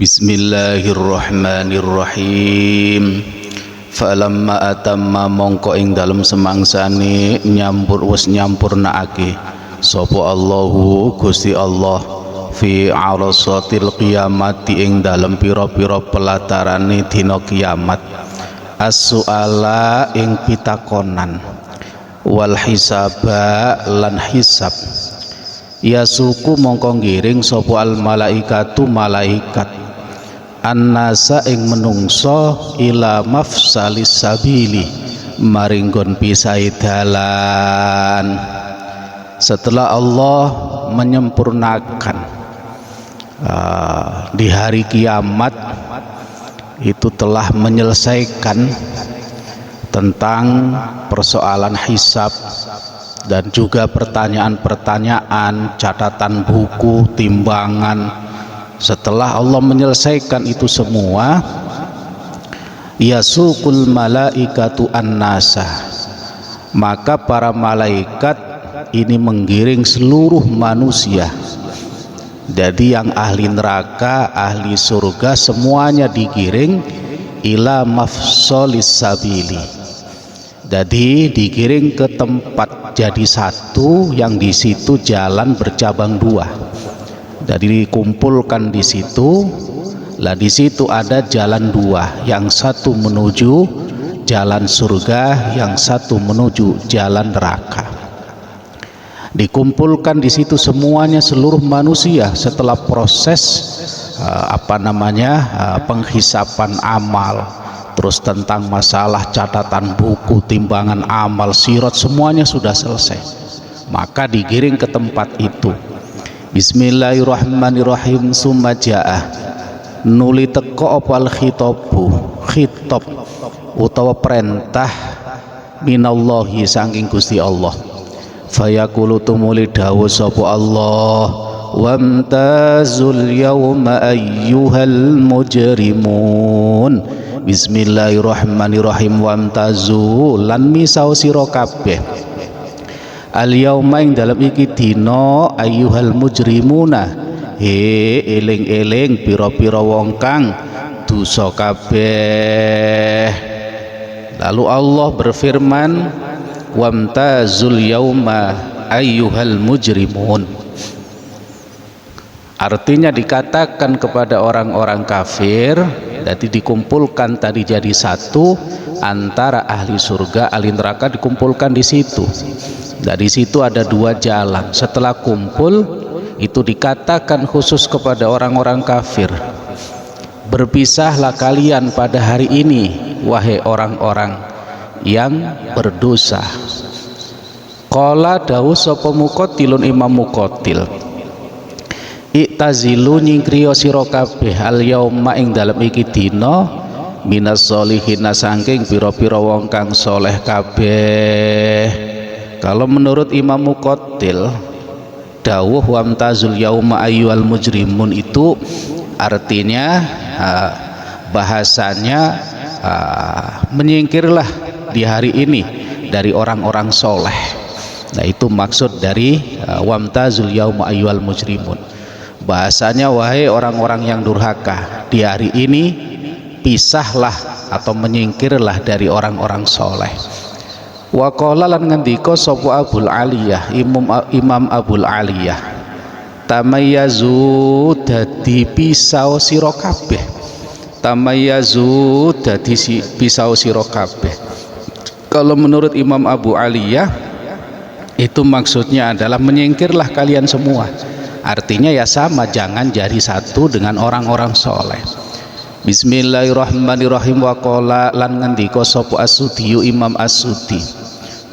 Bismillahirrahmanirrahim. Falamma atamma mongko ing dalem semangsane wis nyampurnaake sapa Allahu Gusti Allah fi arasatil qiyamati ing dalem pira-pira pelatarane dina kiamat, as-su'ala ing pitakonan, wal hisaba lan hisab. Yasuku mongko ngiring sapa al malaikatu malaikat annasa ing menungso ila mafsalis sabili maringgon pisai dalan. Setelah Allah menyempurnakan di hari kiamat itu telah menyelesaikan tentang persoalan hisab dan juga pertanyaan-pertanyaan, catatan buku, timbangan. Setelah Allah menyelesaikan itu semua, yasukul malaikatu annasa, maka para malaikat ini menggiring seluruh manusia. Jadi yang ahli neraka, ahli surga semuanya digiring ila mafsalis sabili. Jadi digiring ke tempat jadi satu yang di situ jalan bercabang dua. Jadi dikumpulkan di situ, lah di situ ada jalan dua, yang satu menuju jalan surga, yang satu menuju jalan neraka. Dikumpulkan di situ semuanya, seluruh manusia setelah proses penghisapan amal, terus tentang masalah catatan buku, timbangan amal, sirat, semuanya sudah selesai. Maka digiring ke tempat itu. Bismillahirrahmanirrahim. Summa ja'ah nuli teko opal khitabu, khitab utawa perintah minallahi saking Gusti Allah. Fayaqulu tumuli dawuh sapa Allah, wamtazul yawma ayyuhal mujrimun. Bismillahirrahmanirrahim. Wamtazu lan misau sira kabeh al yauma ing dalam iki dina ayyuhal mujrimuna, eling-eling pira-pira wong kang dosa kabeh. Lalu Allah berfirman, wamtazul yauma ayyuhal mujrimun. Artinya dikatakan kepada orang-orang kafir, jadi dikumpulkan tadi jadi satu antara ahli surga, ahli neraka dikumpulkan di situ. Dari situ ada dua jalan. Setelah kumpul itu dikatakan khusus kepada orang-orang kafir, berpisahlah kalian pada hari ini wahai orang-orang yang berdosa. Qala dawuh sapa Muqatilun Imam Muqatil, iktazilu nyingkriya sira kabeh al yauma ing dalem iki dina minas sholihin saking pira-pira wong kang soleh kabeh. Kalau menurut Imam Muqatil, dawuh wamtazul yauma ayyuhal mujrimun itu artinya bahasanya menyingkirlah di hari ini dari orang-orang soleh. Nah itu maksud dari wamtazul yauma ayyuhal mujrimun. Bahasanya wahai orang-orang yang durhaka, di hari ini pisahlah atau menyingkirlah dari orang-orang soleh. Wa qala lan ngendika sapa Abul Aliyah, Imam Abul Aliyah, tamayyazu dadi pisau sira kabeh. Tamayyazu dadi pisau sira kabeh. Kalau menurut Imam Abu Aliyah itu maksudnya adalah menyingkirlah kalian semua. Artinya ya sama, jangan jadi satu dengan orang-orang soleh. Bismillahirrahmanirrahim. Wa qala lan ngendika sapa As-Sudi, Imam As-Sudi,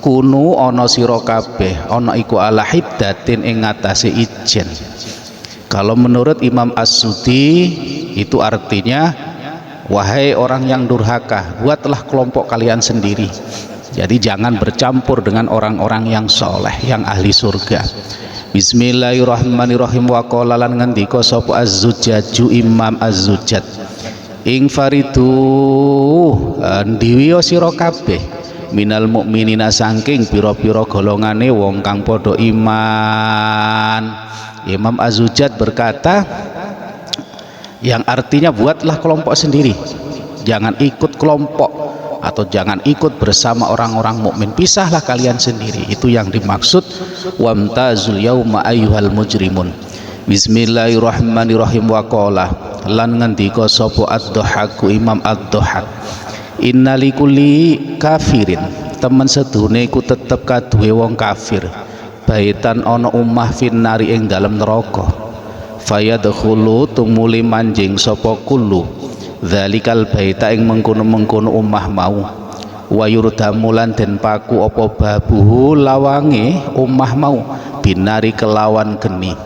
kunu ana sira kabeh ana iku ala hiddatin ing ngatasé ijen. Kalau menurut Imam As-Sudi itu artinya wahai orang yang durhaka, buatlah kelompok kalian sendiri. Jadi jangan bercampur dengan orang-orang yang soleh, yang ahli surga. Bismillahirrahmanirrahim. Wa qala lan ngendika sapa Az-Zujjaju, Imam Az-Zujjad, ing faridu ndiwiya sira kabeh minal mukminina saking pira-pira golongane wong kang padha iman. Imam Az-Zujjad berkata, yang artinya buatlah kelompok sendiri, jangan ikut kelompok atau jangan ikut bersama orang-orang mukmin, pisahlah kalian sendiri. Itu yang dimaksud wamtazul yauma ayyuhal mujrimun. Bismillahirrahmanirrahim. Wa qala lan ngendika sapa ad-Dhahhaku Imam ad-Dhahhak, innalikulli kafirin, temen sedune iku tetep kaduwe wong kafir, baitan ana umah finnari ing dalem neraka, fayadkhulu tumuli manjing sapa kullu dzalikal baita ing mengkono-mengkono umah mau, wa yurdamu lan den paku apa babuhu lawange umah mau binari kelawan geni,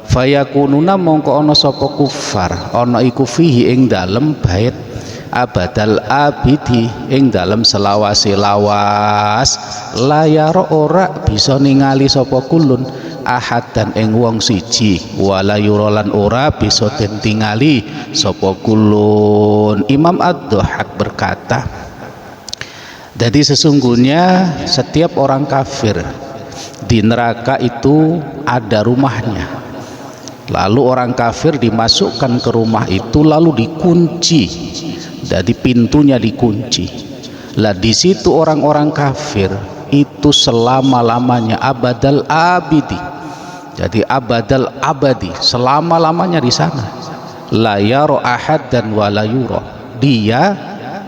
fayakununa mongko ana sapa kufar ana iku fihi ing dalem bait abadal abidi ing dalem selawase lawas, layar ora bisa ningali sapa kulun ahad dan ing wong siji, wala yurolan ora bisa den tingali sapa kulun. Imam ad-Dhahhak berkata, jadi sesungguhnya setiap orang kafir di neraka itu ada rumahnya, lalu orang kafir dimasukkan ke rumah itu lalu dikunci, jadi pintunya dikunci. Lah di situ orang-orang kafir itu selama-lamanya abadal abidi, jadi abadal abadi, selama-lamanya di sana. La yaro ahad dan wala yuro, dia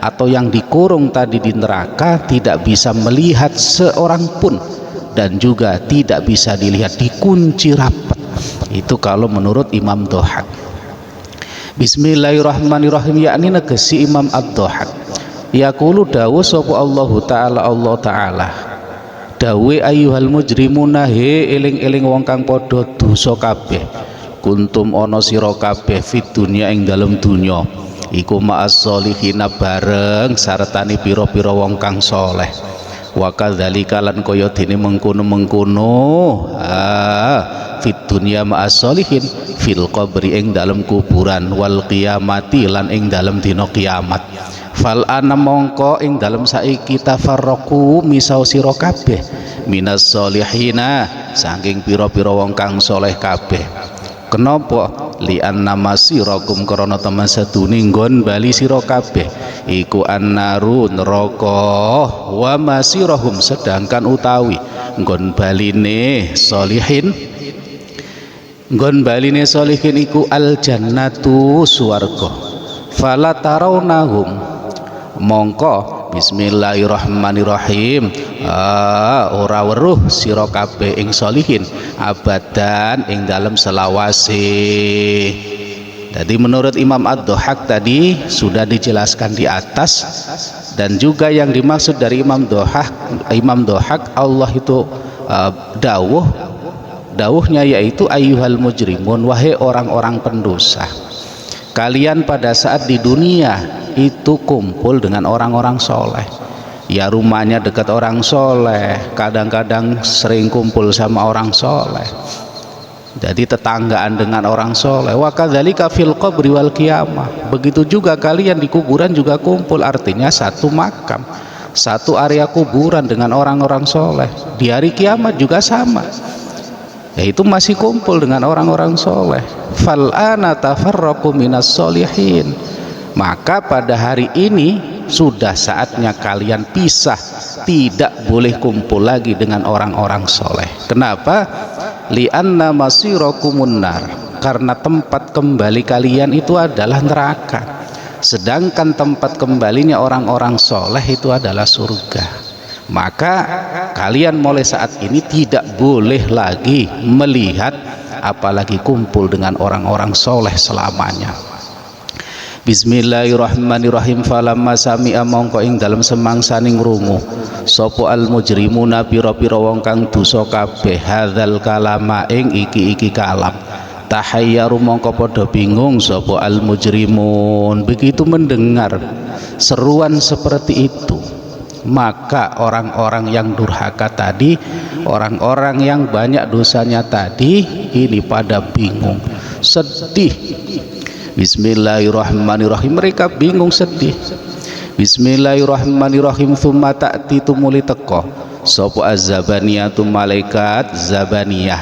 atau yang dikurung tadi di neraka tidak bisa melihat seorang pun dan juga tidak bisa dilihat, dikunci rapat. Itu kalau menurut Imam Dhahhak. Bismillahirrahmanirrahim, yakni negesi Imam ad-Dhahhak, yaqulu dawu sapa Allah Ta'ala dawe ayyuhal mujrimuna he eling-eling wong kang padha dosa kabeh, kuntum ana sira kabeh fid dunya ing dalem dunya iku ma'as solihina bareng sartani pira-pira wong kang saleh, wa kadzalika lan kaya dene mengkono-mengkono fid dunya ma'as solihin fil qabri ing dalem kuburan, wal qiyamati lan ing dalem dina kiamat. Fal ana mongko ing dalem saiki tafarraqu misau sira kabeh minas solihina saking pira-pira wong kang soleh kabeh. Kenapa? Li anna masirakum krana teman sedune nggon bali sira kabeh iku annaru neraka, wa masirahum sedangkan utawi nggon baline solihin, nggon baline solihin iku al jannatu swarga. Fala tarawnahum mongko bismillahirrahmanirrahim ora weruh sira kabeh ing solihin abadan ing dalam selawase. Jadi menurut Imam ad-Dhahhak tadi sudah dijelaskan di atas, dan juga yang dimaksud dari Imam Dhahhak Allah itu dawuhnya yaitu ayyuhal mujrimun, wahai orang-orang pendosa, kalian pada saat di dunia itu kumpul dengan orang-orang soleh, ya rumahnya dekat orang soleh, kadang-kadang sering kumpul sama orang soleh, jadi tetanggaan dengan orang soleh. Wa kadzalika fil qabri wal qiyamah, begitu juga kalian di kuburan juga kumpul, artinya satu makam, satu area kuburan dengan orang-orang soleh. Di hari kiamat juga sama, yaitu masih kumpul dengan orang-orang soleh. Fal ana tafarraqu minas solihin, maka pada hari ini sudah saatnya kalian pisah, tidak boleh kumpul lagi dengan orang-orang soleh. Kenapa? Li'anna masirakumun nar, karena tempat kembali kalian itu adalah neraka, sedangkan tempat kembalinya orang-orang soleh itu adalah surga. Maka kalian mulai saat ini tidak boleh lagi melihat apalagi kumpul dengan orang-orang soleh selamanya. Bismillahirrahmanirrahim. Falamma sami'a mongko ing dalem semangsaning rungu sapa al mujrimuna pira-pira wong kang dosa kabeh hadzal kalama ing iki kalam, tahayyaru mongko padha bingung sapa al mujrimun. Begitu mendengar seruan seperti itu, maka orang-orang yang durhaka tadi, orang-orang yang banyak dosanya tadi, ini pada bingung, sedih. Bismillahirrahmanirrahim, mereka bingung sedih. Bismillahirrahmanirrahim. Tsumma ta'ti tumuli teko sapa az-zabaniyatu malaikat zabaniyah,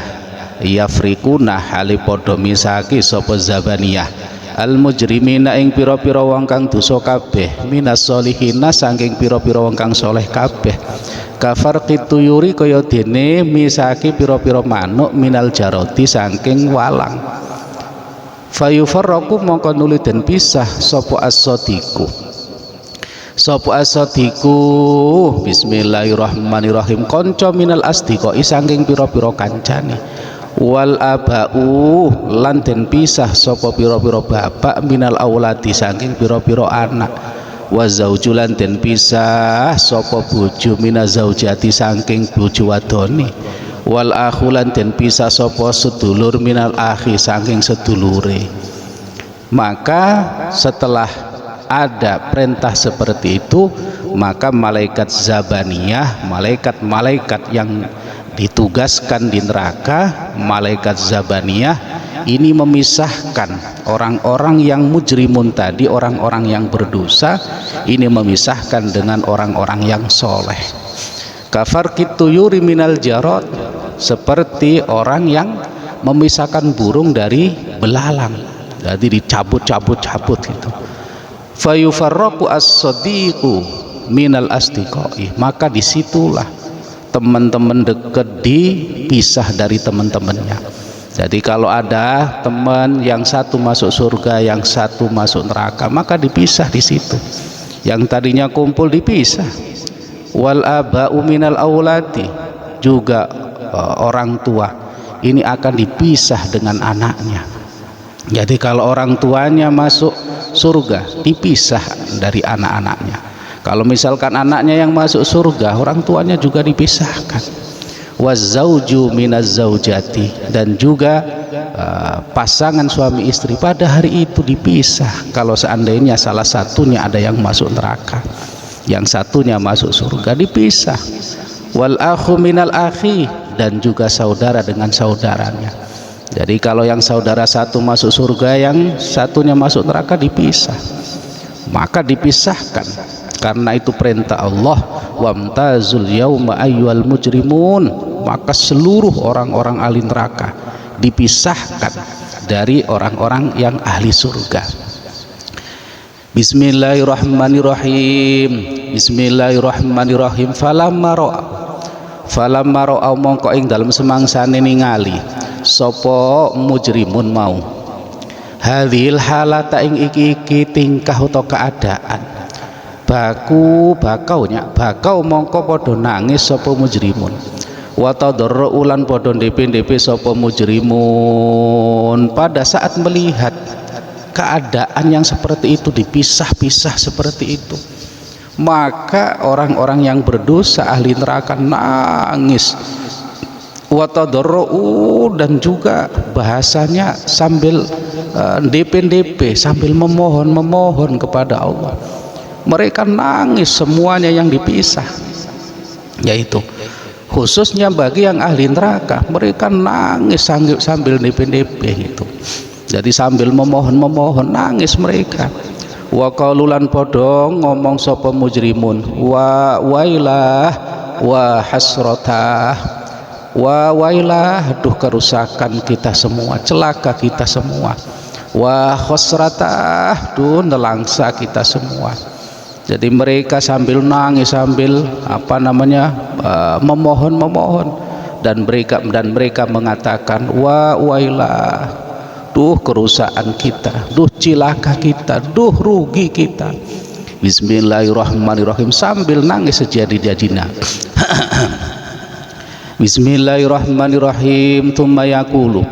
yafrikuna hali padha misaki sapa zabaniyah al mujrimina ing pira-pira wong kang dosa kabeh minas solihina saking pira-pira wong kang soleh kabeh kafar kituyuri kaya dene misaki pira-pira manuk minal jaroti saking walang fayufarraqu mongko nuli den pisah sapa as-sadiqu bismillahirrahmanirrahim kanca minal asdiqa saking pira-pira kancane wal abau lan den pisah sapa pira-pira bapak minal auladi saking pira-pira anak wa zaujulan den pisah sapa bojo minaz zaujati saking bojo wadone wal akhulan den pisah sapa sedulur minal akhi saking sedulure. Maka setelah ada perintah seperti itu, maka malaikat zabaniyah, malaikat-malaikat yang ditugaskan di neraka, malaikat zabaniyah ini memisahkan orang-orang yang mujrimun tadi, orang-orang yang berdosa ini memisahkan dengan orang-orang yang soleh. Kafar kituyuri minal jarot, seperti orang yang memisahkan burung dari belalang, jadi dicabut-cabut gitu. Fayufarraqu as-sadiqu minal asdiqai, maka disitulah teman-teman dekat dipisah dari teman-temannya. Jadi kalau ada teman yang satu masuk surga, yang satu masuk neraka, maka dipisah di situ. Yang tadinya kumpul dipisah. Wal aba'u minal auladi, juga orang tua ini akan dipisah dengan anaknya. Jadi kalau orang tuanya masuk surga, dipisah dari anak-anaknya. Kalau misalkan anaknya yang masuk surga, orang tuanya juga dipisahkan. Wazauju minaz zaujati, dan juga pasangan suami istri pada hari itu dipisah. Kalau seandainya salah satunya ada yang masuk neraka, yang satunya masuk surga, dipisah. Wal akhu minal akhi, dan juga saudara dengan saudaranya. Jadi kalau yang saudara satu masuk surga, yang satunya masuk neraka, dipisah. Maka dipisahkan, karena itu perintah Allah, wamtazul yauma ayyuhal mujrimun, maka seluruh orang-orang ahli neraka dipisahkan dari orang-orang yang ahli surga. Bismillahirrahmanirrahim. Bismillahirrahmanirrahim. Falamma ra'a mongko ing dalem semangsane ningali sapa mujrimun mau hadhil halata ing iki tingkah utawa keadaan bakau mongko padha nangis sapa mujrimun wa tadarru ulan padha ndep-ndep sapa mujrimun pada saat melihat keadaan yang seperti itu, dipisah-pisah seperti itu. Maka orang-orang yang berdosa ahli neraka nangis wa tadarru, dan juga bahasanya sambil ndep-ndep, sambil memohon kepada Allah. Mereka nangis semuanya yang dipisah, yaitu khususnya bagi yang ahli neraka, mereka nangis sambil ndep-ndep gitu. Jadi sambil memohon nangis mereka. Wa qaululan padha ngomong sapa mujrimun wa wailah wa hasratah, wa wailah, aduh kerusakan kita semua, celaka kita semua, wa khosratah, duh nelangsa kita semua. Jadi mereka sambil nangis, sambil memohon dan mereka mengatakan wa wailah, duh kerusakan kita, duh cilaka kita, duh rugi kita. Bismillahirrahmanirrahim, sambil nangis sejadi-jadinya. Bismillahirrahmanirrahim. Tsumma yaqulu,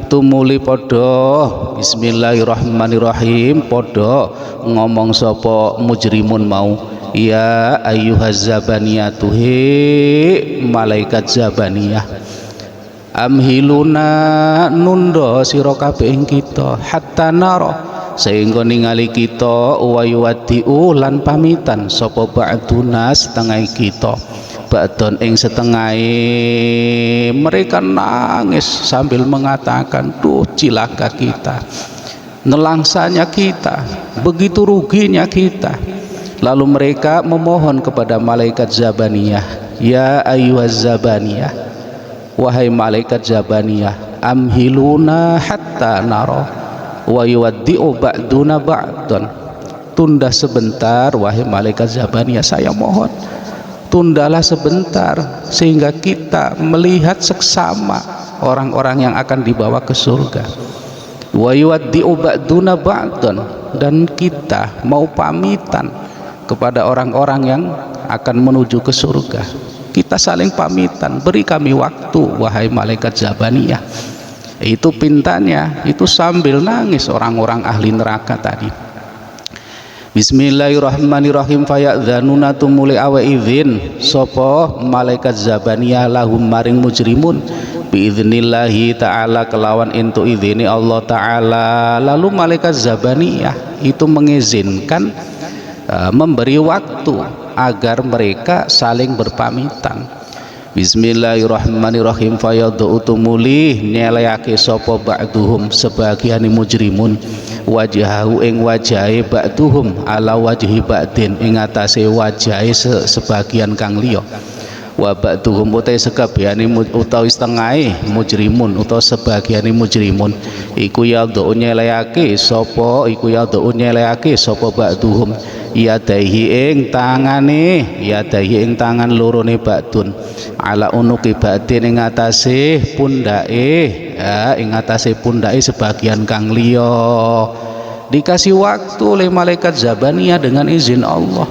tumuli podo bismillahirrahmanirrahim, podo ngomong sapa mujrimun mau, ya ayyuhaz zabaniyatu, he malaikat zabaniyah, amhiluna nundo sira kabeh ing kita hatta nara, sehingga ningali kita wayuwaddiu lan pamitan sapa ba'duna setengah kita ba'don ing setengah. Mereka nangis sambil mengatakan, duh cilaka kita, nelangsanya kita, begitu ruginya kita. Lalu mereka memohon kepada malaikat zabaniyah, ya ayyuhaz zabaniyah, wahai malaikat zabaniyah, amhiluna hatta nara, wa yuwaddi'u ba'duna ba'dan. Tunda sebentar wahai malaikat Zabaniyah, saya mohon tundalah sebentar sehingga kita melihat seksama orang-orang yang akan dibawa ke surga. Wa yuwaddi'u ba'duna ba'dan, dan kita mau pamitan kepada orang-orang yang akan menuju ke surga. Kita saling pamitan, beri kami waktu wahai malaikat Zabaniyah. Itu pintanya, itu sambil nangis orang-orang ahli neraka tadi. Bismillahirrahmanirrahim. Fayadzanuna tumuli awe izin sapa malaikat Zabaniyah lahum maring mujrimun biiznillahi ta'ala kelawan intu izini Allah ta'ala. Lalu malaikat Zabaniyah itu mengizinkan memberi waktu agar mereka saling berpamitan. Bismillahirrahmanirrahim. Fayadhu tumuli nyeleyake sapa ba'duhum sebagian mujrimun wajahu ing wajahe ba'duhum ala wajhi ba'din ing atase wajahe sebagian kang liya. Wa ba'duhum utai sekabehane utawi setengahe mujrimun utawa sebagiane mujrimun iku yadhu nyeleyake sapa ba'duhum yadaihi ing tangan lorone ba'dun ala unuki ba'din ing atase pundake sebagian kang liya. Dikasih waktu oleh malaikat Zabaniyah dengan izin Allah,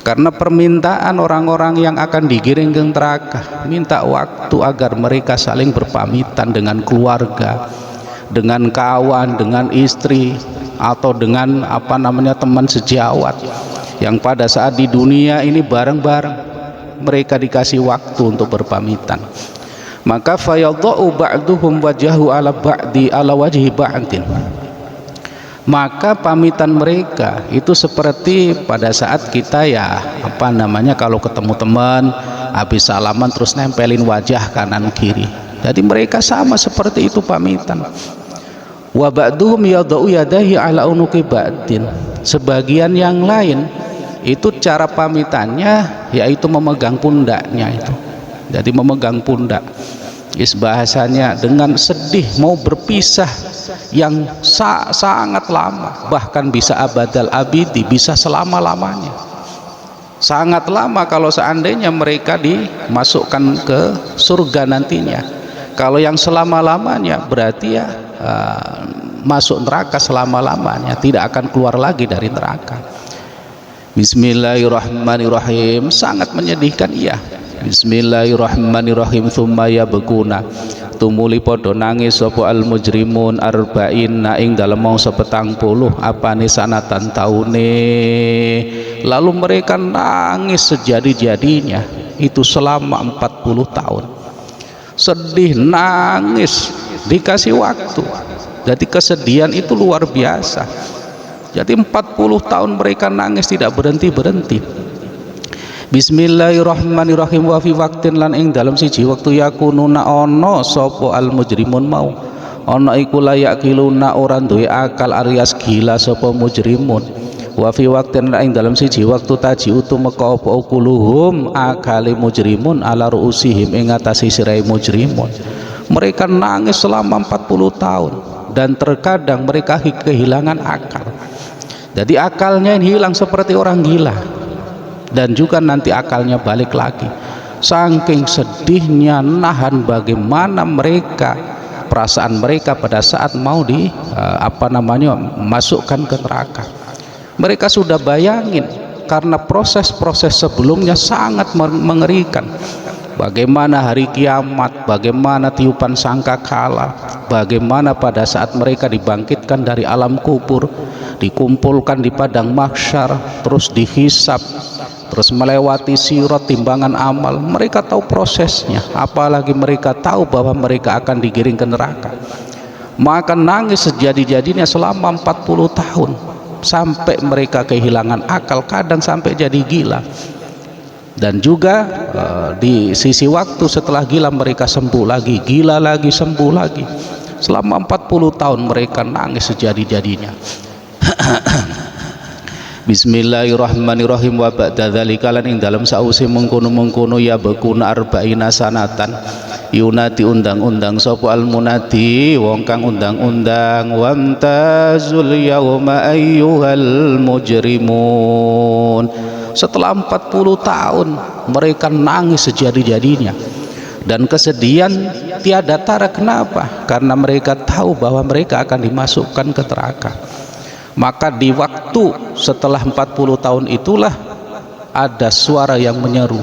karena permintaan orang-orang yang akan digiring ke neraka, minta waktu agar mereka saling berpamitan dengan keluarga, dengan kawan, dengan istri, atau dengan teman sejawat yang pada saat di dunia ini bareng-bareng mereka dikasih waktu untuk berpamitan. Maka fayadha'u ba'duhum wajahu ala ba'di ala wajhi ba'din, maka pamitan mereka itu seperti pada saat kita kalau ketemu teman habis salaman terus nempelin wajah kanan kiri. Jadi mereka sama seperti itu pamitan. Wa ba'duhum yadau yadahi ala unuki ba'din, sebagian yang lain itu cara pamitannya yaitu memegang pundaknya itu. Jadi memegang pundak, bahasanya dengan sedih mau berpisah yang sangat lama, bahkan bisa abadal abidi, bisa selama-lamanya. Sangat lama kalau seandainya mereka dimasukkan ke surga nantinya. Kalau yang selama-lamanya berarti masuk neraka selama-lamanya, tidak akan keluar lagi dari neraka. Bismillahirrahmanirrahim. Sangat menyedihkan, iya. Bismillahirrahmanirrahim. Tsumma yabkuna tumuli padha nangis sapa al mujrimun arba'in ing dalem mangsa 40 apane sanatan taune. Lalu mereka nangis sejadi-jadinya itu selama 40 tahun. Sedih, nangis, dikasih waktu. Jadi kesedihan itu luar biasa. Jadi 40 tahun mereka nangis tidak berhenti-berhenti. Bismillahirrahmanirrahim. Wa fi waqtin lan ing dalam siji waktu yakununa ana sapa al mujrimun mau ana iku layak kiluna ora duwe akal alias gila sapa mujrimun. Wa fi waqtin lan ing dalam siji waktu taji utu meka apa ukuluhum akali mujrimun ala ruusihim ing atase sirai mujrimun. Mereka nangis selama 40 tahun dan terkadang mereka kehilangan akal. Jadi akalnya hilang seperti orang gila, dan juga nanti akalnya balik lagi. Saking sedihnya nahan bagaimana mereka, perasaan mereka pada saat mau masukkan ke neraka. Mereka sudah bayangin karena proses-proses sebelumnya sangat mengerikan. Bagaimana hari kiamat, bagaimana tiupan sangkakala, bagaimana pada saat mereka dibangkitkan dari alam kubur, dikumpulkan di padang mahsyar, terus dihisab, terus melewati sirat timbangan amal. Mereka tahu prosesnya, apalagi mereka tahu bahwa mereka akan digiring ke neraka. Maka nangis sejadi-jadinya selama 40 tahun sampai mereka kehilangan akal, kadang sampai jadi gila. Dan juga di sisi waktu setelah gila mereka sembuh lagi, gila lagi, sembuh lagi. Selama 40 tahun mereka nangis sejadi-jadinya. Bismillahirrahmanirrahim. Wa ba'da dzalika lan ing dalem sause mengkono-mengkono ya bakuna arba'ina sanatan yunati undang-undang sapa al munadi wong kang undang-undang wamtazul yauma ayyuhal mujrimun. Setelah 40 tahun mereka nangis sejadi-jadinya dan kesedihan tiada tara. Kenapa? Karena mereka tahu bahwa mereka akan dimasukkan ke neraka. Maka di waktu setelah 40 tahun itulah ada suara yang menyeru,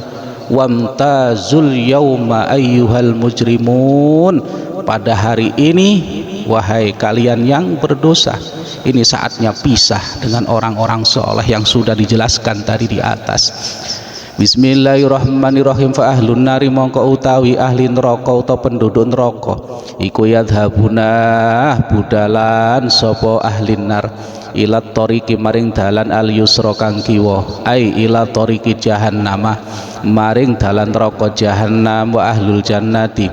wamtazul yauma ayyuhal mujrimun. Pada hari ini wahai kalian yang berdosa, ini saatnya pisah dengan orang-orang soleh yang sudah dijelaskan tadi di atas. Bismillahirrahmanirrahim. Fa ahlun nari mongko utawi ahli neraka utawa penduduk neraka iku yadhabuna budalan sapa ahli nar ila tariqi maring dalan al yusra kang kiwa, ai ila tariqi jahannam maring dalan neraka jahannam. Wa ahlul jannati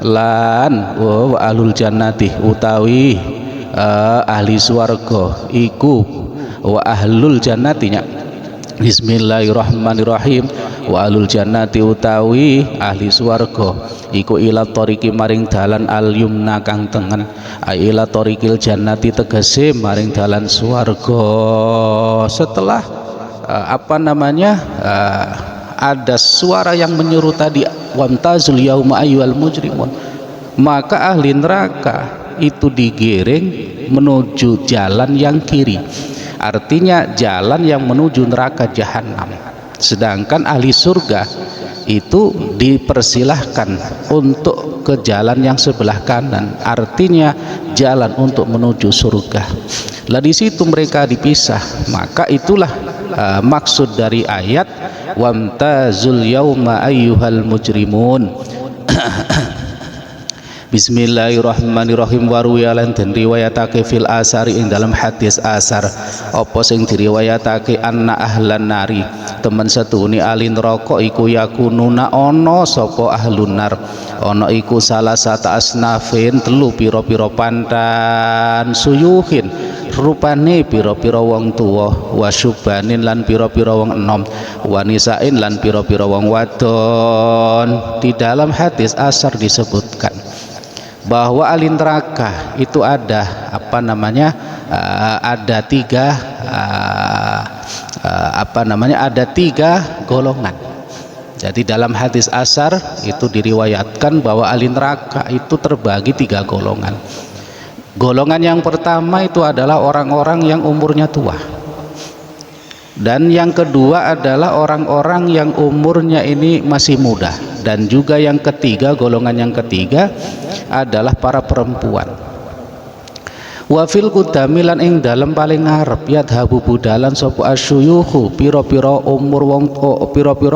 lan wa ahlul jannati utawi ahli swarga iku wa ahlul jannatinya. Bismillahirrahmanirrahim. Wa ahlul jannati utawi ahli swarga iku ila tariqi maring dalan al yumna kang tengen, ila tariqil jannati tegese maring dalan swarga. Setelah ada suara yang menyuruh tadi wamtazul yauma ayyuhal mujrimun, maka ahli neraka itu digiring menuju jalan yang kiri, artinya jalan yang menuju neraka jahanam. Sedangkan ahli surga itu dipersilahkan untuk ke jalan yang sebelah kanan, artinya jalan untuk menuju surga. Lah di situ mereka dipisah. Maka itulah maksud dari ayat wamtazul yauma ayyuhal mujrimun. Bismillahirrahmanirrahim. Waruya lan den riwayatake fil asari ing dalam hadis asar apa sing diriwayatake anna ahlan nari temen setune ahli neraka iku yakununa ana sapa ahlun nar ana iku salah satu asnafin telu pira-pira pantan suyuhin rupane pira-pira wong tuwa wasyubanin lan pira-pira wong enom wanisain lan pira-pira wong wadon. Di dalam hadis asar disebutkan bahwa ahli neraka itu ada ada tiga golongan. Jadi dalam hadis asar itu diriwayatkan bahwa ahli neraka itu terbagi 3 golongan. Golongan yang pertama itu adalah orang-orang yang umurnya tua, dan yang kedua adalah orang-orang yang umurnya ini masih muda, dan juga yang ketiga, golongan yang ketiga adalah para perempuan. Wa fil qudami lan ing dalem paling ngarep yadhabu budalan sapa asyuyuhu pira-pira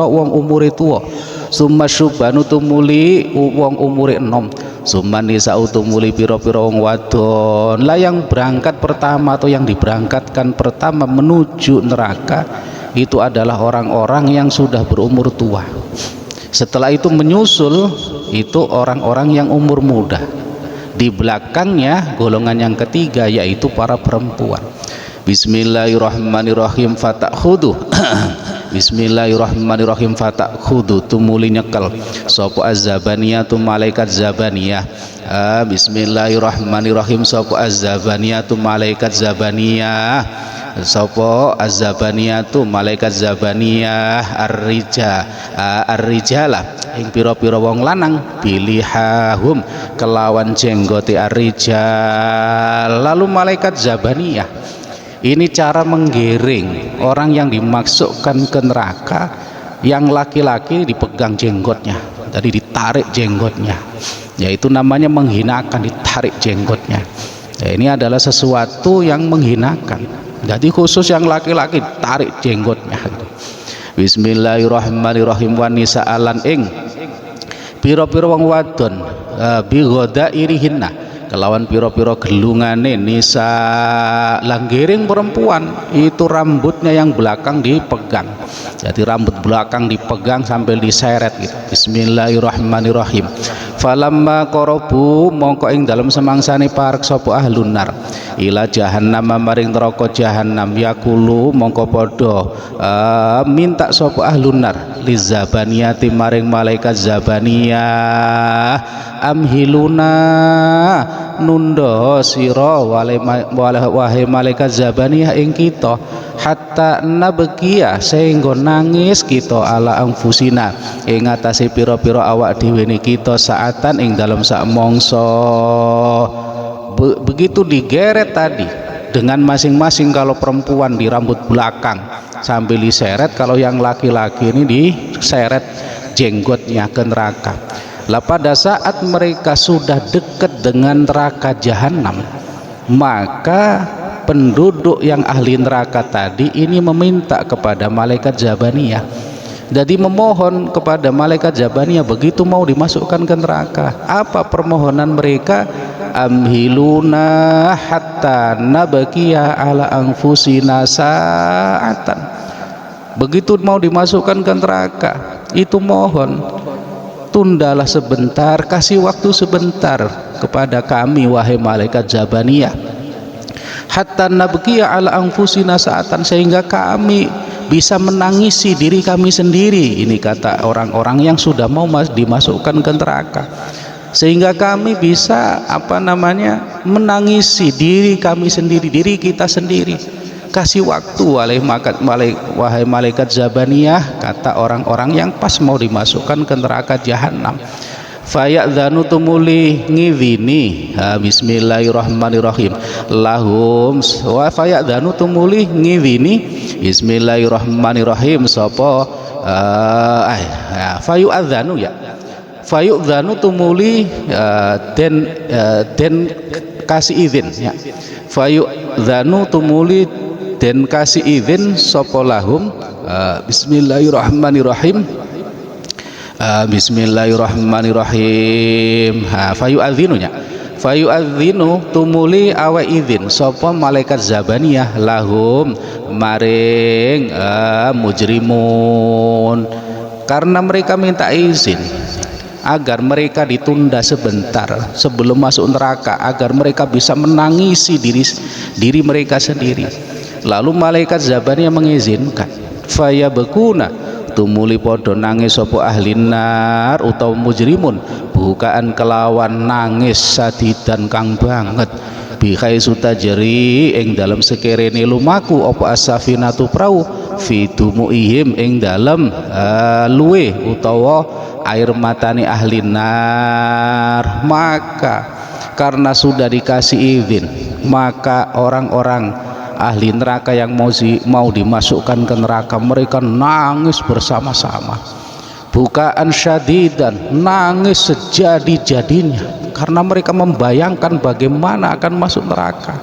wong umure tuwa, summa syubanu tumuli wong umure enom, summa nisa utumuli pira-pira wong wadon. Lah yang berangkat pertama atau yang diberangkatkan pertama menuju neraka itu adalah orang-orang yang sudah berumur tua. Setelah itu menyusul itu orang-orang yang umur muda. Di belakangnya golongan yang ketiga yaitu para perempuan. Bismillahirrahmanirrahim. Fatakhudu Bismillahirrahmanirrahim. Fatakhudu tumuli nyekel sapa azzabaniyatu malaikat zabaniyah. Bismillahirrahmanirrahim. Sapa azzabaniyatu malaikat zabaniyah. Sapa azzabaniyatu malaikat zabaniyah ar-rijala ing pira-pira wong lanang bilihahum kelawan jenggote ar-rijal. Lalu malaikat zabaniyah ini cara menggiring orang yang dimasukkan ke neraka. Yang laki-laki dipegang jenggotnya, jadi ditarik jenggotnya, yaitu namanya menghinakan, ditarik jenggotnya. Ini adalah sesuatu yang menghinakan. Jadi khusus yang laki-laki tarik jenggotnya. Bismillahirrahmanirrahim. Wa nisa'alan ing pira-pira wong wadon bi ghadairihinna kelawan pira-pira gelungane nisa langgiring perempuan itu rambutnya yang belakang dipegang. Jadi rambut belakang dipegang sambil diseret gitu. Bismillahirrahmanirrahim. falamma qarabu mongko ing dalem semangsane parek sapa ahlun nar ila jahannam maring neraka jahannam yakulu mongko padha minta sapa ahlun nar lizabaniyati maring malaikat zabaniyah amhiluna nundo sira wahai malaikat zabaniyah ing kita hatta nabkiya sehingga nangis kita ala anfusina ing atase pira-pira awak dhewe kita saatan ing dalam sak mangsa. Begitu digeret tadi dengan masing-masing, kalau perempuan di rambut belakang sambil diseret, kalau yang laki-laki ini diseret jenggotnya ke neraka. Lah pada saat mereka sudah dekat dengan neraka jahanam, maka penduduk yang ahli neraka tadi ini meminta kepada malaikat Zabaniyah, jadi memohon kepada malaikat Zabaniyah begitu mau dimasukkan ke neraka. Apa permohonan mereka? Amhiluna hatta nabkiya ala anfusina sa'atan. Begitu mau dimasukkan ke neraka, itu mohon tundalah sebentar, kasih waktu sebentar kepada kami wahai malaikat Zabaniyah, hatta nabkiya ala anfusina sa'atan, sehingga kami bisa menangisi diri kami sendiri. Ini kata orang-orang yang sudah mau dimasukkan ke neraka, sehingga kami bisa menangisi diri kami sendiri, diri kita sendiri. Kasih waktu wahai malaikat Zabaniyah, kata orang-orang yang pas mau dimasukkan ke neraka jahanam. Fayadzanu tumuli ngidhini bismillahirrahmanirrahim lahum wa fayadzanu tumuli ngidhini bismillahirrahmanirrahim sapa fayu'adzanu ya fayu'dzanu tumuli den kasih izin ya, fayu'dzanu tumuli den kasih izin sapa lahum bismillahirrahmanirrahim bismillahirrahmanirrahim. Fayu'adzinu tumuli awa izin sapa malaikat Zabaniyah lahum maring mujrimun, karena mereka minta izin agar mereka ditunda sebentar sebelum masuk neraka, agar mereka bisa menangisi diri mereka sendiri. Lalu malaikat Zabaniyah mengizinkan. Fayabkuna tumuli podo nangis sopo ahli nar utawa mujrimun bukaan kelawan nangis sadidan kang banget bihai sutajeri ing dalam sekerene lumaku opo as-safinatu prau fi dumuihim ing dalam luwe utawa air matani ahli nar. Maka karena sudah dikasih izin, maka orang-orang ahli neraka yang mau dimasukkan ke neraka, mereka nangis bersama-sama, bukaan syadidan, nangis sejadi-jadinya, karena mereka membayangkan bagaimana akan masuk neraka.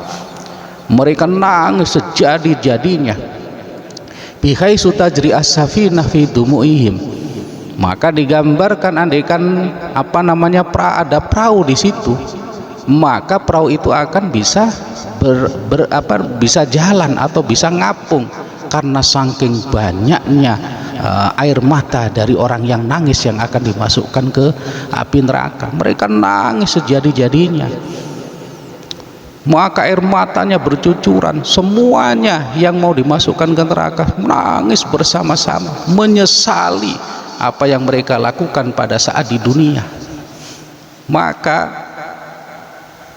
Mereka nangis sejadi-jadinya. Bihai sutajri as-safinah fi dumuihim, maka digambarkan andaikan ada perahu di situ, maka perahu itu akan bisa bisa jalan atau bisa ngapung, karena saking banyaknya air mata dari orang yang nangis yang akan dimasukkan ke api neraka. Mereka nangis sejadi-jadinya, maka air matanya bercucuran. Semuanya yang mau dimasukkan ke neraka nangis bersama-sama, menyesali apa yang mereka lakukan pada saat di dunia. Maka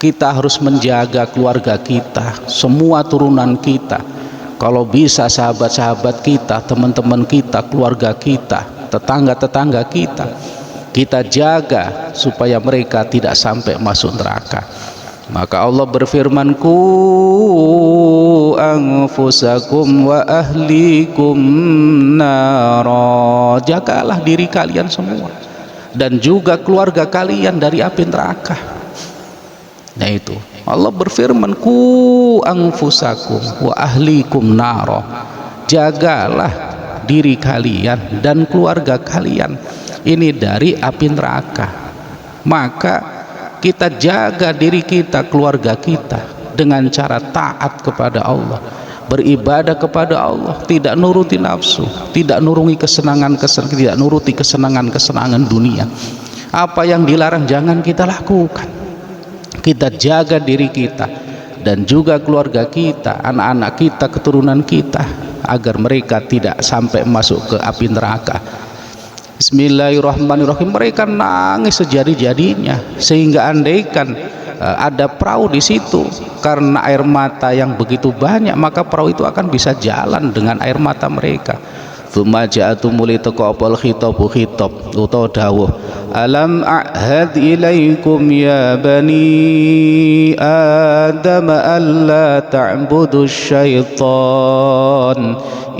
kita harus menjaga keluarga kita, semua turunan kita. Kalau bisa sahabat-sahabat kita, teman-teman kita, keluarga kita, tetangga-tetangga kita, kita jaga supaya mereka tidak sampai masuk neraka. Maka Allah berfirman, ku anfusakum wa ahlikum nara, jagalah diri kalian semua dan juga keluarga kalian dari api neraka. Nah itu Allah berfirman, ku anfusakum wa ahlikum naro, jagalah diri kalian dan keluarga kalian ini dari api neraka. Maka kita jaga diri kita, keluarga kita dengan cara taat kepada Allah, beribadah kepada Allah, tidak nuruti nafsu, tidak nuruti kesenangan dunia. Apa yang dilarang jangan kita lakukan. Kita jaga diri kita dan juga keluarga kita, anak-anak kita, keturunan kita, agar mereka tidak sampai masuk ke api neraka. Bismillahirrahmanirrahim. Mereka nangis sejadi-jadinya, sehingga andaikan ada perahu di situ, karena air mata yang begitu banyak, maka perahu itu akan bisa jalan dengan air mata mereka. Tsumma ja'atu muli teko apal khitabu khitab utawa dawuh, alam a'had ilaikum ya bani adam alla ta'budu syaitan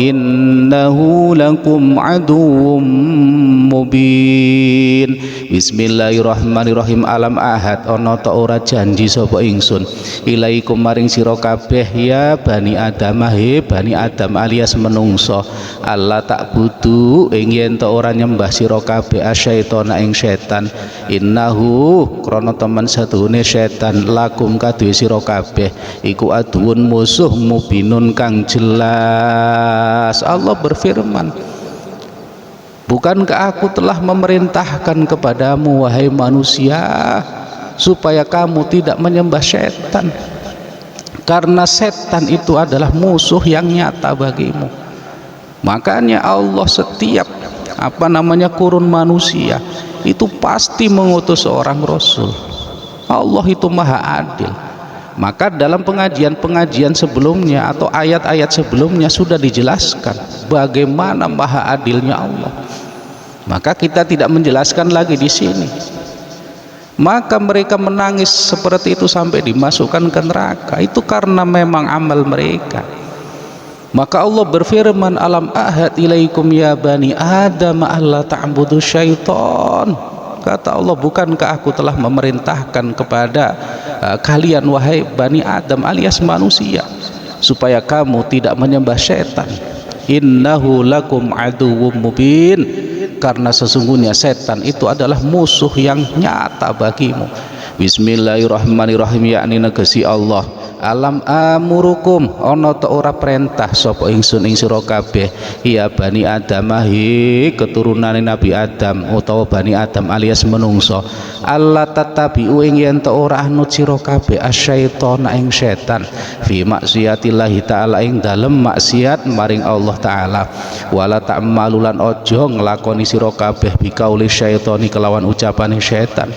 innahu lakum aduwwum mubin. Bismillahirrahmanirrahim. Alam ahad, ana ta ora janji sapa ingsun ilaikum maring sira kabeh ya bani adam, he bani adam alias menungso, Allah tak butuh ing yen ta ora nyembah sira kabeh asyaitona ing setan, innahu krana temen satuhune setan lakum kadhe sira kabeh iku aduun musuh mubinun kang jelas. Allah berfirman, bukankah aku telah memerintahkan kepadamu wahai manusia supaya kamu tidak menyembah setan, karena setan itu adalah musuh yang nyata bagimu. Makanya Allah setiap kurun manusia itu pasti mengutus seorang rasul. Allah itu maha adil. Maka dalam pengajian-pengajian sebelumnya atau ayat-ayat sebelumnya sudah dijelaskan bagaimana maha adilnya Allah. Maka kita tidak menjelaskan lagi di sini. Maka mereka menangis seperti itu sampai dimasukkan ke neraka, itu karena memang amal mereka. Maka Allah berfirman, alam ahad ilaikum ya bani adam alla ta'budu syaitan. Kata Allah, bukankah aku telah memerintahkan kepada kalian wahai bani Adam alias manusia supaya kamu tidak menyembah setan, innahu lakum aduwwum mubin, karena sesungguhnya setan itu adalah musuh yang nyata bagimu. Bismillahirrahmanirrahim. Yakni negesi Allah, alam amurukum, ana ta ora perintah sapa ingsun ing sira kabeh ya bani adam, hi keturunane Nabi Adam utawa bani Adam alias menungso, Allah tatabi'u ing yen ta ora anut sira kabeh asyaitona ing setan fi maksiatillahi taala ing dalem maksiat maring Allah taala, wala ta'malulan ojo nglakoni sira kabeh bikauli syaitoni kelawan ucapane setan,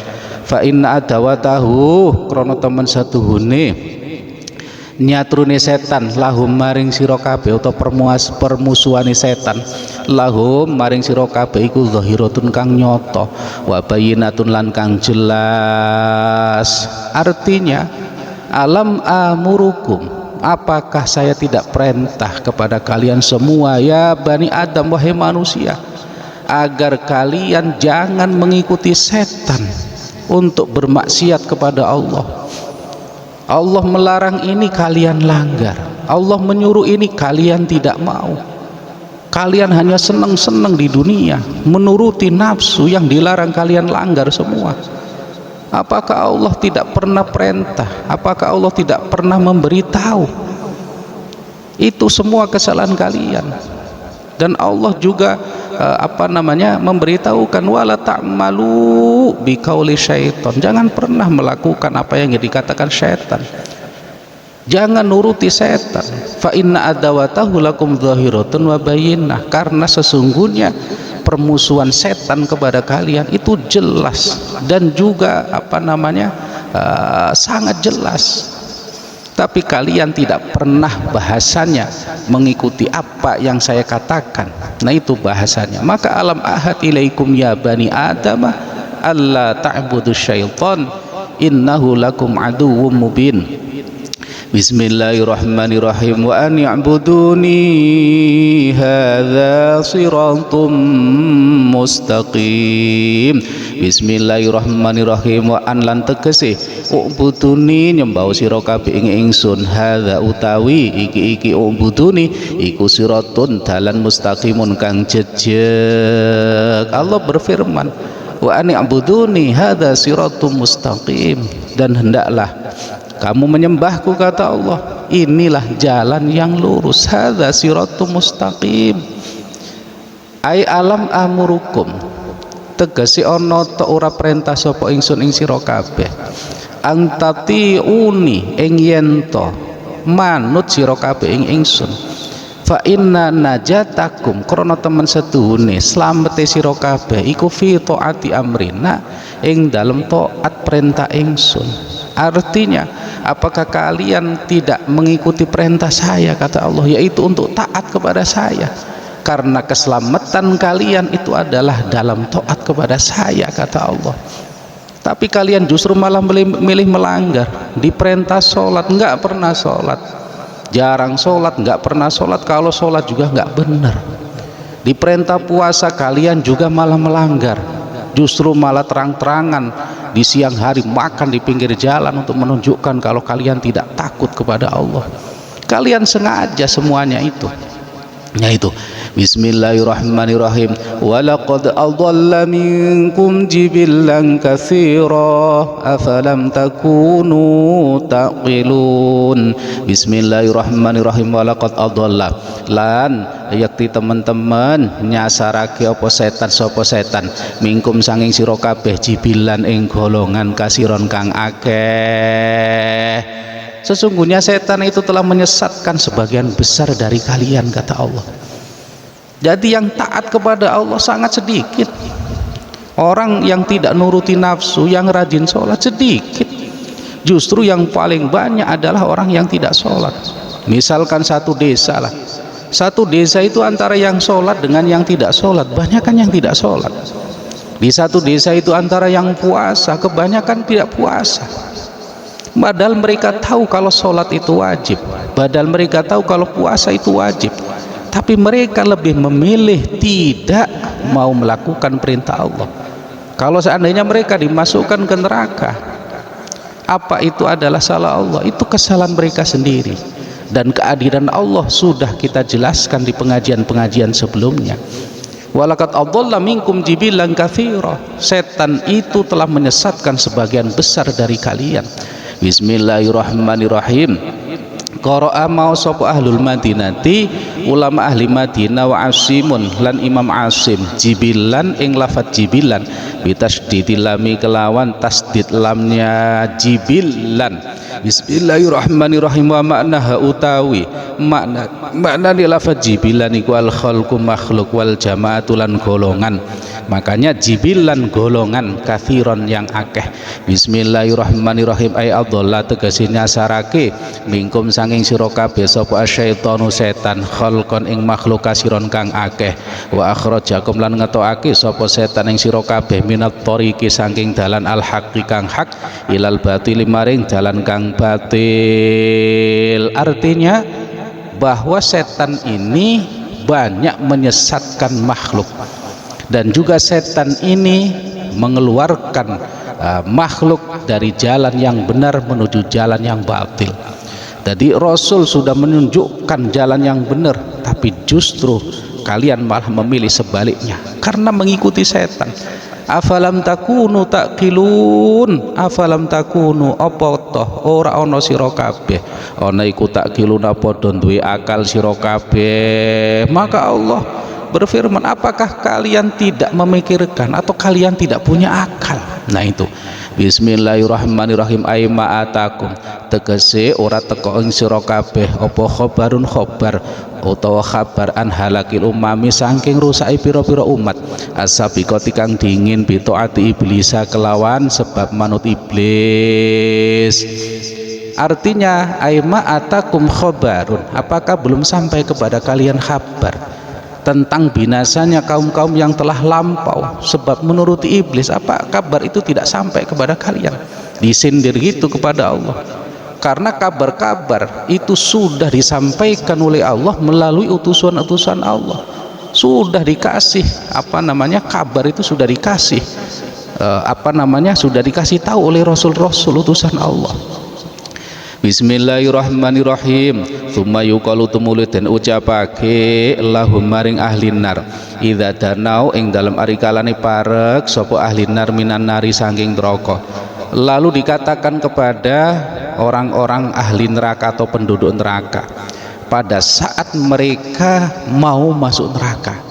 fa inna adawatahu krana temen satuhune nyatrune setan lahum maring sira kabeh utawa permusuhane setan lahum maring sira kabeh iku zahiratun kang nyata wa bayyinatun lan kang jelas. Artinya, alam amurukum, apakah saya tidak perintah kepada kalian semua ya bani Adam wahai manusia agar kalian jangan mengikuti setan untuk bermaksiat kepada Allah. Allah melarang ini kalian langgar, Allah menyuruh ini kalian tidak mau. Kalian hanya senang-senang di dunia, menuruti nafsu, yang dilarang kalian langgar semua. Apakah Allah tidak pernah perintah? Apakah Allah tidak pernah memberitahu? Itu semua kesalahan kalian. Dan Allah juga memberitahukan wala ta'malu biqauli syaitan, jangan pernah melakukan apa yang dikatakan syaitan, jangan nuruti setan. Fa inna adawatahu lakum zahiratun wa bayyinah, karena sesungguhnya permusuhan setan kepada kalian itu jelas dan juga sangat jelas. Tapi kalian tidak pernah bahasanya mengikuti apa yang saya katakan. Nah, itu bahasanya. Maka alam ahad ilaikum ya bani adam alla ta'budu syaitan innahu lakum aduwwum mubin. Bismillahirrahmanirrahim. Wa an ya'buduni hadza siratum mustaqim. Bismillahirrahmanirrahim. Wa an lan tegese ubuduni nyembah sira kabeh ing ingsun hadza utawi iki ubuduni iku siratun dalan mustaqimun kang jejeg. Allah berfirman, wa an ya'buduni hadza siratum mustaqim, dan hendaklah kamu menyembahku, kata Allah, inilah jalan yang lurus. Hadza siratum mustaqim. Ai alam amurukum, tegese ana ta ora perintah sapa ingsun ing sira kabeh antati uni ing yen to manut sira kabeh ing ingsun fa inna najatakum krana temen setuhune slamete sira kabeh iku fi taati amrina ing dalem taat perintah ingsun. Artinya apakah kalian tidak mengikuti perintah saya, kata Allah, yaitu untuk taat kepada saya, karena keselamatan kalian itu adalah dalam taat kepada saya, kata Allah. Tapi kalian justru malah milih melanggar. Diperintah sholat nggak pernah sholat, jarang sholat, nggak pernah sholat, kalau sholat juga nggak benar. Diperintah puasa kalian juga malah melanggar, justru malah terang-terangan di siang hari makan di pinggir jalan untuk menunjukkan kalau kalian tidak takut kepada Allah. Kalian sengaja semuanya itu. Yaitu Bismillahirrahmanirrahim. Walaqad adalla minkum jibillan katsira afalam takunu taqilun. Bismillahirrahmanirrahim. Walaqad adalla lan yakti teman-teman nyasarake apa setan sapa setan minkum sanging sira kabeh jibilan ing golongan kasiron kang akeh. Sesungguhnya setan itu telah menyesatkan sebagian besar dari kalian, kata Allah. Jadi yang taat kepada Allah sangat sedikit. Orang yang tidak nuruti nafsu, yang rajin sholat sedikit. Justru yang paling banyak adalah orang yang tidak sholat. Misalkan satu desa lah, satu desa itu antara yang sholat dengan yang tidak sholat, banyakan yang tidak sholat. Di satu desa itu antara yang puasa, kebanyakan tidak puasa. Padahal mereka tahu kalau sholat itu wajib, padahal mereka tahu kalau puasa itu wajib, tapi mereka lebih memilih tidak mau melakukan perintah Allah. Kalau seandainya mereka dimasukkan ke neraka, apa itu adalah salah Allah? Itu kesalahan mereka sendiri, dan keadilan Allah sudah kita jelaskan di pengajian-pengajian sebelumnya. Walaqad adalla minkum jibilan katsira. Setan itu telah menyesatkan sebagian besar dari kalian. Bismillahirrahmanirrahim. Qara'a mau sapa ahlul madinati, ulama ahli Madinah, wa Asimun lan Imam Asim, jibilan ing lafadz jibilan bitasdidil lami kelawan tasdid lamnya jibilan. Bismillahirrahmanirrahim. Wa makna utawi makna di lafadz jibilan iku al khalqu makhluk wal jama'atu lan golongan. Makanya jibilan golongan, kathiron yang akeh. Bismillahirrahmanirrahim. Ay adalla tegese nyasarake mingkum sanging sira kabeh sapa asyaitonu setan khalqon ing makhluk kasiron kang akeh. Wa akhrajakum lan ngetokake sapa setan ing sira kabeh minat thoriqi saking dalan al haqqi kang hak ilal batil maring dalan kang batil. Artinya bahwa setan ini banyak menyesatkan makhluk, dan juga setan ini mengeluarkan makhluk dari jalan yang benar menuju jalan yang batil. Jadi Rasul sudah menunjukkan jalan yang benar, tapi justru kalian malah memilih sebaliknya karena mengikuti setan. Afalam takunu taqilun, afalam takunu apa toh ora ana sira kabeh ana iku taqilun padha duwe akal sira kabeh. Maka Allah berfirman, apakah kalian tidak memikirkan atau kalian tidak punya akal? Nah itu Bismillahirrahmanirrahim. Aima atakum tegese ora teko ing sira kabeh apa khabarun khabar utawa kabar an halakil umami saking rusake pira-pira umat asabiqati kang dingin bitaati iblisa kelawan sebab manut iblis. Artinya aima atakum khabarun, apakah belum sampai kepada kalian kabar tentang binasanya kaum-kaum yang telah lampau sebab menuruti iblis? Apa kabar itu tidak sampai kepada kalian? Disindir gitu kepada Allah, karena kabar-kabar itu sudah disampaikan oleh Allah melalui utusan-utusan Allah. Sudah dikasih kabar itu sudah dikasih sudah dikasih tahu oleh rasul-rasul utusan Allah. Bismillahirrahmanirrahim. Tsumma yuqalu tumuli den ucapake lahum maring ahli nar idza danau ing dalam arikalane parek sapa ahli nar minan nari saking neraka. Lalu dikatakan kepada orang-orang ahli neraka atau penduduk neraka pada saat mereka mau masuk neraka,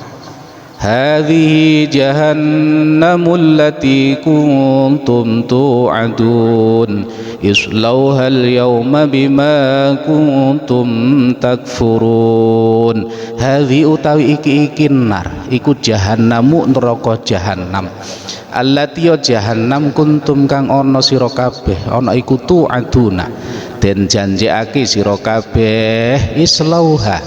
hadhihi jahannamul lati kuntum tu'adun islauha al-yawma bima kuntum takfurun. Hadhi utawi iki nar iku jahannamu neraka jahannam, allati jahannam kuntum kang ana sira kabeh ana iku tu'aduna den janjekake sira kabeh islauha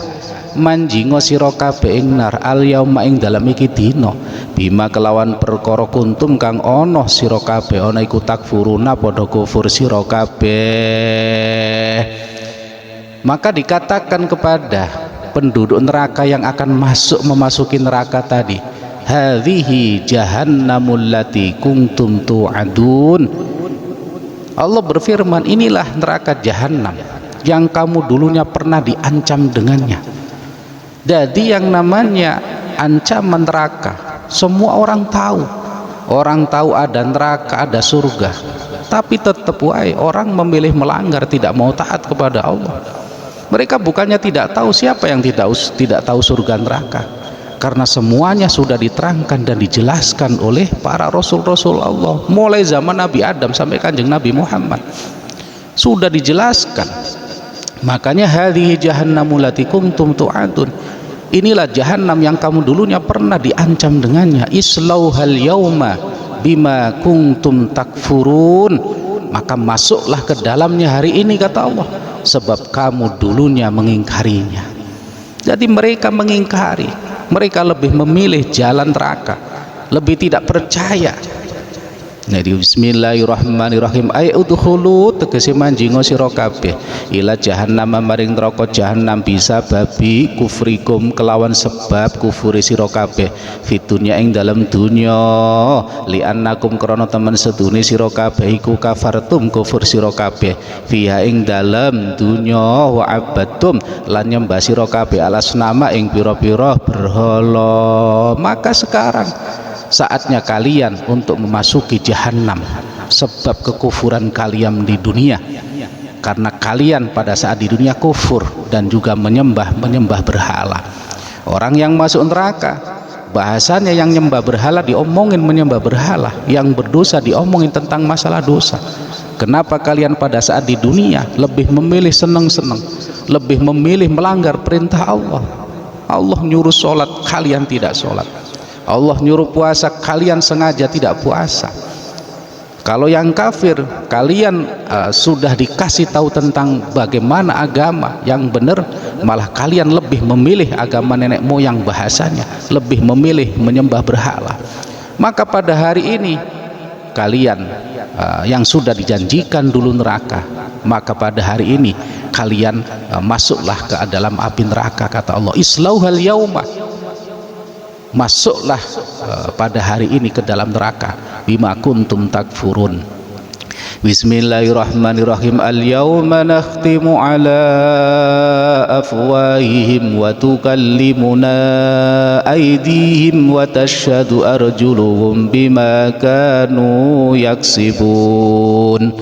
manjingo sira kabeh ing nar al yauma ing dalem iki dina bima kelawan perkara kuntum kang ana sira kabeh ana iku takfuruna padha kufur sira kabeh. Maka dikatakan kepada penduduk neraka yang akan memasuki neraka tadi, hadhihi jahannamul lati kuntum tu'adun. Allah berfirman, inilah neraka jahanam yang kamu dulunya pernah diancam dengannya. Jadi yang namanya ancaman neraka semua orang tahu ada neraka, ada surga, tapi tetap wae orang memilih melanggar, tidak mau taat kepada Allah. Mereka bukannya tidak tahu, siapa yang tidak tahu surga neraka, karena semuanya sudah diterangkan dan dijelaskan oleh para rasul-rasul Allah, mulai zaman Nabi Adam sampai kanjeng Nabi Muhammad sudah dijelaskan. Makanya hadhihi jahannamul lati kuntum tu'adun, inilah jahanam yang kamu dulunya pernah diancam dengannya, islauhal yauma bima kuntum takfurun, maka masuklah ke dalamnya hari ini kata Allah, sebab kamu dulunya mengingkarinya. Jadi mereka mengingkari, mereka lebih memilih jalan neraka, lebih tidak percaya. Jadi bismillahirrahmanirrahim, ay udkhulu tegese manjingo sira kabeh ila jahannam maring neraka jahannam bisa babi kufrikum kelawan sebab kufuri sira kabeh fitunya ing dalam dunya li annakum krana temen sedune sira kabeh iku kafartum kufur sira kabeh fiha ing dalam dunya wa abadtum lan nyembah sira kabeh alas nama ing pira-pira berhala. Maka sekarang saatnya kalian untuk memasuki jahanam sebab kekufuran kalian di dunia, karena kalian pada saat di dunia kufur dan juga menyembah berhala. Orang yang masuk neraka bahasanya yang nyembah berhala diomongin menyembah berhala, yang berdosa diomongin tentang masalah dosa. Kenapa kalian pada saat di dunia lebih memilih seneng-seneng, lebih memilih melanggar perintah Allah? Allah nyuruh sholat, kalian tidak sholat. Allah nyuruh puasa, kalian sengaja tidak puasa. Kalau yang kafir, kalian sudah dikasih tahu tentang bagaimana agama yang benar, malah kalian lebih memilih agama nenek moyang, bahasanya lebih memilih menyembah berhala. Maka pada hari ini kalian yang sudah dijanjikan dulu neraka, maka pada hari ini kalian masuklah ke dalam api neraka, kata Allah, islauhal yauma, masuklah pada hari ini ke dalam neraka bima kuntum takfurun. Bismillahirrahmanirrahim, al-yawma nakhtimu ala afwahihim wa tukallimuna aydihim wa tashhadu arjuluhum bima kanu yaksibun.